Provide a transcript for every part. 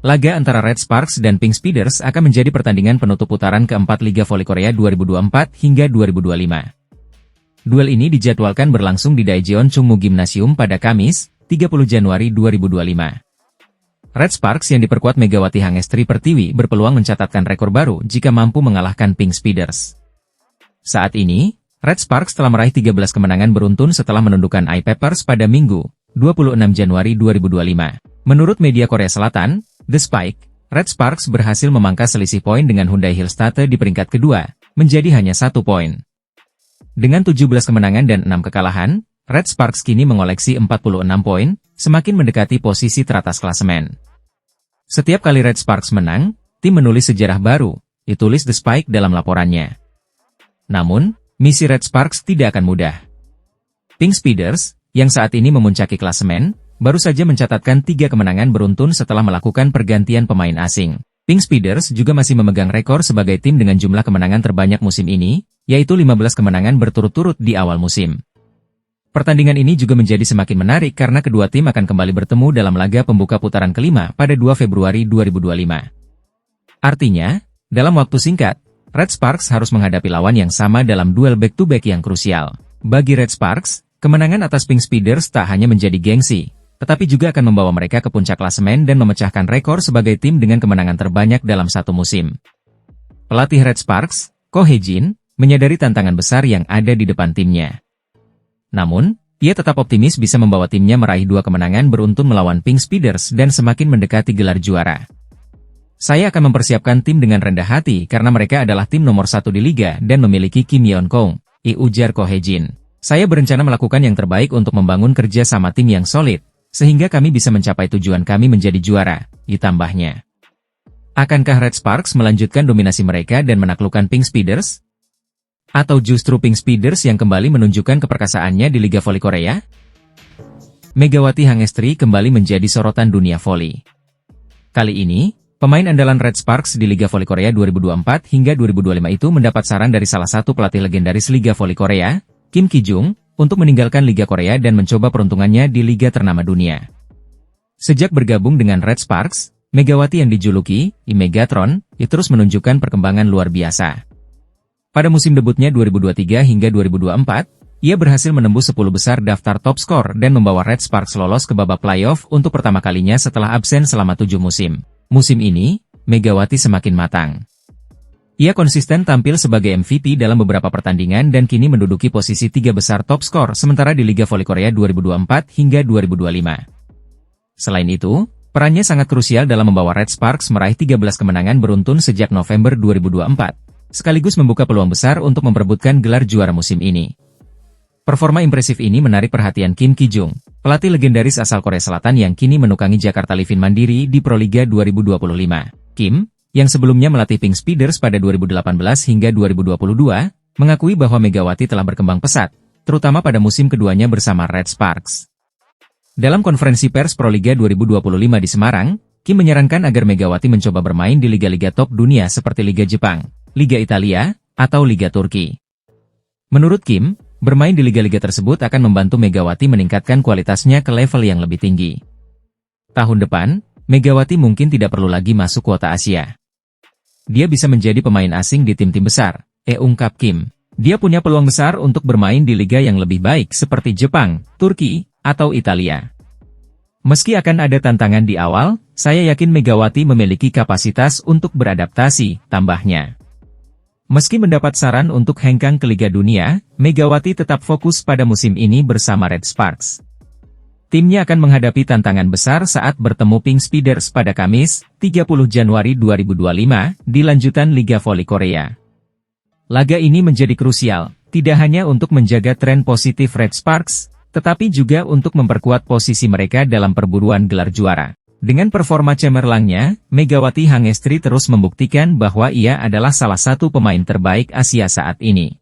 Laga antara Red Sparks dan Pink Speeders akan menjadi pertandingan penutup putaran keempat Liga Voli Korea 2024 hingga 2025. Duel ini dijadwalkan berlangsung di Daejeon Chungmu Gymnasium pada Kamis, 30 Januari 2025. Red Sparks yang diperkuat Megawati Hangestri Pertiwi berpeluang mencatatkan rekor baru jika mampu mengalahkan Pink Speeders. Saat ini, Red Sparks telah meraih 13 kemenangan beruntun setelah menundukkan I-Peppers pada Minggu, 26 Januari 2025. Menurut media Korea Selatan, The Spike, Red Sparks berhasil memangkas selisih poin dengan Hyundai Hillstate di peringkat kedua, menjadi hanya 1 poin. Dengan 17 kemenangan dan 6 kekalahan, Red Sparks kini mengoleksi 46 poin, semakin mendekati posisi teratas klasemen. Setiap kali Red Sparks menang, tim menulis sejarah baru, ditulis The Spike dalam laporannya. Namun, misi Red Sparks tidak akan mudah. Pink Speeders, yang saat ini memuncaki klasemen, baru saja mencatatkan 3 kemenangan beruntun setelah melakukan pergantian pemain asing. Pink Speeders juga masih memegang rekor sebagai tim dengan jumlah kemenangan terbanyak musim ini, yaitu 15 kemenangan berturut-turut di awal musim. Pertandingan ini juga menjadi semakin menarik karena kedua tim akan kembali bertemu dalam laga pembuka putaran kelima pada 2 Februari 2025. Artinya, dalam waktu singkat, Red Sparks harus menghadapi lawan yang sama dalam duel back-to-back yang krusial. Bagi Red Sparks, kemenangan atas Pink Speeders tak hanya menjadi gengsi, tetapi juga akan membawa mereka ke puncak klasemen dan memecahkan rekor sebagai tim dengan kemenangan terbanyak dalam satu musim. Pelatih Red Sparks, Ko Hae-jin, menyadari tantangan besar yang ada di depan timnya. Namun, ia tetap optimis bisa membawa timnya meraih 2 kemenangan beruntun melawan Pink Speeders dan semakin mendekati gelar juara. Saya akan mempersiapkan tim dengan rendah hati karena mereka adalah tim nomor 1 di liga dan memiliki Kim Yeon-kong, ujar Ko Hae-jin. Saya berencana melakukan yang terbaik untuk membangun kerja sama tim yang solid, sehingga kami bisa mencapai tujuan kami menjadi juara, ditambahnya. Akankah Red Sparks melanjutkan dominasi mereka dan menaklukkan Pink Speeders? Atau justru Pink Speeders yang kembali menunjukkan keperkasaannya di Liga Voli Korea? Megawati Hangestri kembali menjadi sorotan dunia voli. Kali ini, pemain andalan Red Sparks di Liga Voli Korea 2024 hingga 2025 itu mendapat saran dari salah satu pelatih legendaris Liga Voli Korea, Kim Ki-jung, untuk meninggalkan Liga Korea dan mencoba peruntungannya di liga ternama dunia. Sejak bergabung dengan Red Sparks, Megawati yang dijuluki Megatron, terus menunjukkan perkembangan luar biasa. Pada musim debutnya 2023 hingga 2024, ia berhasil menembus 10 besar daftar top skor dan membawa Red Sparks lolos ke babak playoff untuk pertama kalinya setelah absen selama 7 musim. Musim ini, Megawati semakin matang. Ia konsisten tampil sebagai MVP dalam beberapa pertandingan dan kini menduduki posisi 3 besar top skor sementara di Liga Voli Korea 2024 hingga 2025. Selain itu, perannya sangat krusial dalam membawa Red Sparks meraih 13 kemenangan beruntun sejak November 2024, sekaligus membuka peluang besar untuk memperebutkan gelar juara musim ini. Performa impresif ini menarik perhatian Kim Ki-jung, pelatih legendaris asal Korea Selatan yang kini menukangi Jakarta Livin Mandiri di Proliga 2025. Kim, yang sebelumnya melatih Pink Speeders pada 2018 hingga 2022, mengakui bahwa Megawati telah berkembang pesat, terutama pada musim keduanya bersama Red Sparks. Dalam konferensi pers Proliga 2025 di Semarang, Kim menyarankan agar Megawati mencoba bermain di liga-liga top dunia seperti Liga Jepang, Liga Italia, atau Liga Turki. Menurut Kim, bermain di liga-liga tersebut akan membantu Megawati meningkatkan kualitasnya ke level yang lebih tinggi. Tahun depan, Megawati mungkin tidak perlu lagi masuk kuota Asia. Dia bisa menjadi pemain asing di tim-tim besar, ungkap Kim. Dia punya peluang besar untuk bermain di liga yang lebih baik seperti Jepang, Turki, atau Italia. Meski akan ada tantangan di awal, saya yakin Megawati memiliki kapasitas untuk beradaptasi, tambahnya. Meski mendapat saran untuk hengkang ke Liga Dunia, Megawati tetap fokus pada musim ini bersama Red Sparks. Timnya akan menghadapi tantangan besar saat bertemu Pink Speeders pada Kamis, 30 Januari 2025, di lanjutan Liga Voli Korea. Laga ini menjadi krusial, tidak hanya untuk menjaga tren positif Red Sparks, tetapi juga untuk memperkuat posisi mereka dalam perburuan gelar juara. Dengan performa cemerlangnya, Megawati Hangestri terus membuktikan bahwa ia adalah salah satu pemain terbaik Asia saat ini.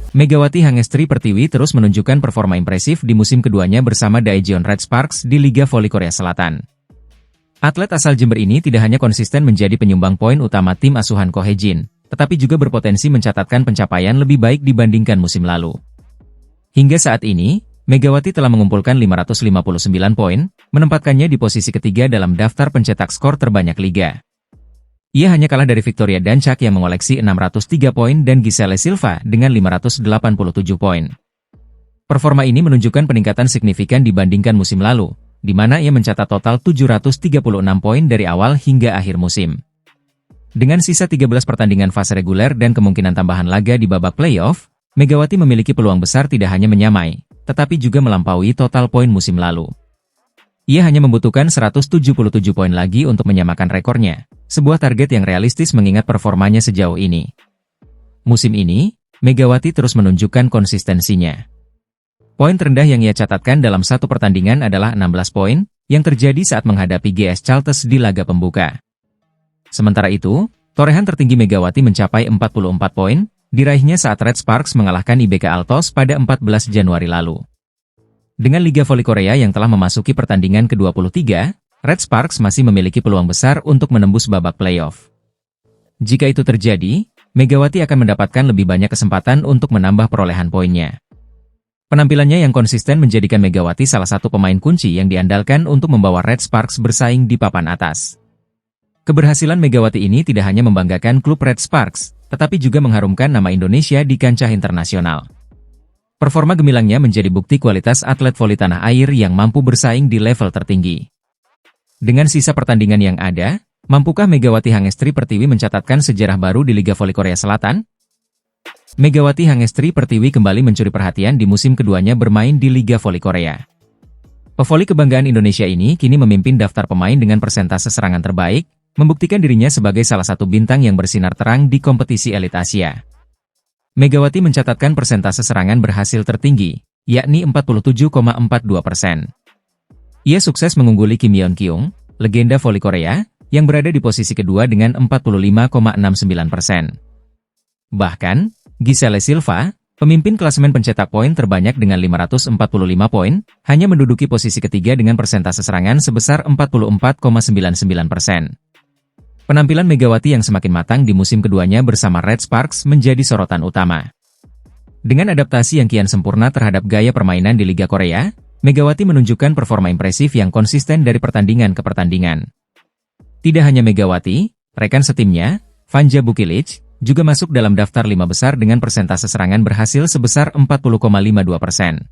Megawati Hangestri Pertiwi terus menunjukkan performa impresif di musim keduanya bersama Daejeon Red Sparks di Liga Voli Korea Selatan. Atlet asal Jember ini tidak hanya konsisten menjadi penyumbang poin utama tim asuhan Ko Hae-jin, tetapi juga berpotensi mencatatkan pencapaian lebih baik dibandingkan musim lalu. Hingga saat ini, Megawati telah mengumpulkan 559 poin, menempatkannya di posisi ketiga dalam daftar pencetak skor terbanyak liga. Ia hanya kalah dari Victoria Dančak yang mengoleksi 603 poin dan Giselle Silva dengan 587 poin. Performa ini menunjukkan peningkatan signifikan dibandingkan musim lalu, di mana ia mencatat total 736 poin dari awal hingga akhir musim. Dengan sisa 13 pertandingan fase reguler dan kemungkinan tambahan laga di babak playoff, Megawati memiliki peluang besar tidak hanya menyamai, tetapi juga melampaui total poin musim lalu. Ia hanya membutuhkan 177 poin lagi untuk menyamakan rekornya, sebuah target yang realistis mengingat performanya sejauh ini. Musim ini, Megawati terus menunjukkan konsistensinya. Poin terendah yang ia catatkan dalam satu pertandingan adalah 16 poin, yang terjadi saat menghadapi GS Chalters di laga pembuka. Sementara itu, torehan tertinggi Megawati mencapai 44 poin, diraihnya saat Red Sparks mengalahkan IBK Altos pada 14 Januari lalu. Dengan Liga Voli Korea yang telah memasuki pertandingan ke-23, Red Sparks masih memiliki peluang besar untuk menembus babak playoff. Jika itu terjadi, Megawati akan mendapatkan lebih banyak kesempatan untuk menambah perolehan poinnya. Penampilannya yang konsisten menjadikan Megawati salah satu pemain kunci yang diandalkan untuk membawa Red Sparks bersaing di papan atas. Keberhasilan Megawati ini tidak hanya membanggakan klub Red Sparks, tetapi juga mengharumkan nama Indonesia di kancah internasional. Performa gemilangnya menjadi bukti kualitas atlet voli tanah air yang mampu bersaing di level tertinggi. Dengan sisa pertandingan yang ada, mampukah Megawati Hangestri Pertiwi mencatatkan sejarah baru di Liga Voli Korea Selatan? Megawati Hangestri Pertiwi kembali mencuri perhatian di musim keduanya bermain di Liga Voli Korea. Pevoli kebanggaan Indonesia ini kini memimpin daftar pemain dengan persentase serangan terbaik, membuktikan dirinya sebagai salah satu bintang yang bersinar terang di kompetisi elit Asia. Megawati mencatatkan persentase serangan berhasil tertinggi, yakni 47,42%. Ia sukses mengungguli Kim Yeon Kyung, legenda voli Korea, yang berada di posisi kedua dengan 45,69%. Bahkan, Giselle Silva, pemimpin klasemen pencetak poin terbanyak dengan 545 poin, hanya menduduki posisi ketiga dengan persentase serangan sebesar 44,99%. Penampilan Megawati yang semakin matang di musim keduanya bersama Red Sparks menjadi sorotan utama. Dengan adaptasi yang kian sempurna terhadap gaya permainan di Liga Korea, Megawati menunjukkan performa impresif yang konsisten dari pertandingan ke pertandingan. Tidak hanya Megawati, rekan setimnya, Vanja Bukilic, juga masuk dalam daftar 5 besar dengan persentase serangan berhasil sebesar 40,52%.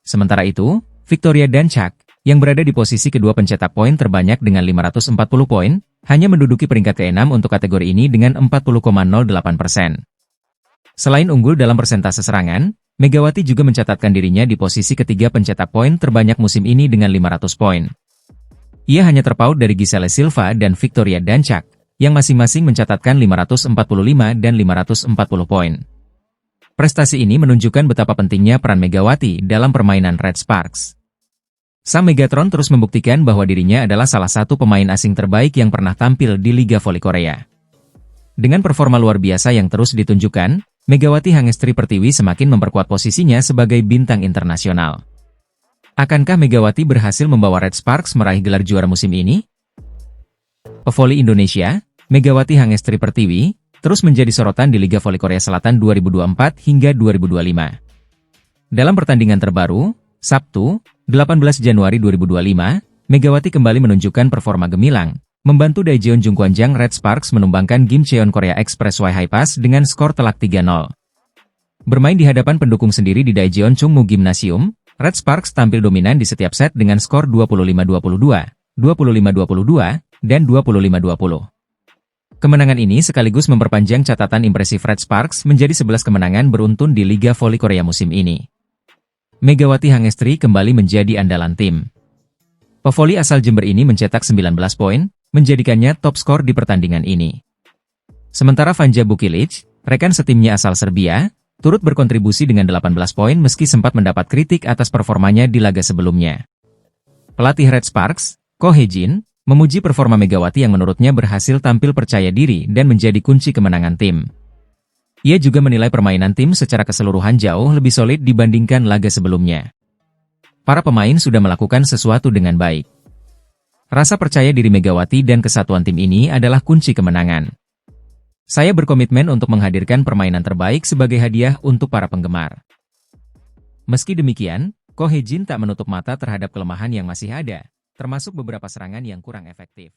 Sementara itu, Victoria Dančak, yang berada di posisi kedua pencetak poin terbanyak dengan 540 poin, hanya menduduki peringkat ke-6 untuk kategori ini dengan 40,08%. Selain unggul dalam persentase serangan, Megawati juga mencatatkan dirinya di posisi ketiga pencetak poin terbanyak musim ini dengan 500 poin. Ia hanya terpaut dari Giselle Silva dan Victoria Dančak, yang masing-masing mencatatkan 545 dan 540 poin. Prestasi ini menunjukkan betapa pentingnya peran Megawati dalam permainan Red Sparks. Sang Megatron terus membuktikan bahwa dirinya adalah salah satu pemain asing terbaik yang pernah tampil di Liga Voli Korea. Dengan performa luar biasa yang terus ditunjukkan, Megawati Hangestri Pertiwi semakin memperkuat posisinya sebagai bintang internasional. Akankah Megawati berhasil membawa Red Sparks meraih gelar juara musim ini? Pevoli Indonesia, Megawati Hangestri Pertiwi, terus menjadi sorotan di Liga Voli Korea Selatan 2024 hingga 2025. Dalam pertandingan terbaru, Sabtu, 18 Januari 2025, Megawati kembali menunjukkan performa gemilang, membantu Daejeon Jungkwanjang Red Sparks menumbangkan Gimcheon Korea Express High Pass dengan skor telak 3-0. Bermain di hadapan pendukung sendiri di Daejeon Chungmu Gymnasium, Red Sparks tampil dominan di setiap set dengan skor 25-22, 25-22, dan 25-20. Kemenangan ini sekaligus memperpanjang catatan impresif Red Sparks menjadi 11 kemenangan beruntun di Liga Voli Korea musim ini. Megawati Hangestri kembali menjadi andalan tim. Pevoli asal Jember ini mencetak 19 poin, menjadikannya top skor di pertandingan ini. Sementara Vanja Bukilic, rekan setimnya asal Serbia, turut berkontribusi dengan 18 poin meski sempat mendapat kritik atas performanya di laga sebelumnya. Pelatih Red Sparks, Ko Hye-jin, memuji performa Megawati yang menurutnya berhasil tampil percaya diri dan menjadi kunci kemenangan tim. Ia juga menilai permainan tim secara keseluruhan jauh lebih solid dibandingkan laga sebelumnya. Para pemain sudah melakukan sesuatu dengan baik. Rasa percaya diri Megawati dan kesatuan tim ini adalah kunci kemenangan. Saya berkomitmen untuk menghadirkan permainan terbaik sebagai hadiah untuk para penggemar. Meski demikian, Ko Hye-jin tak menutup mata terhadap kelemahan yang masih ada, termasuk beberapa serangan yang kurang efektif.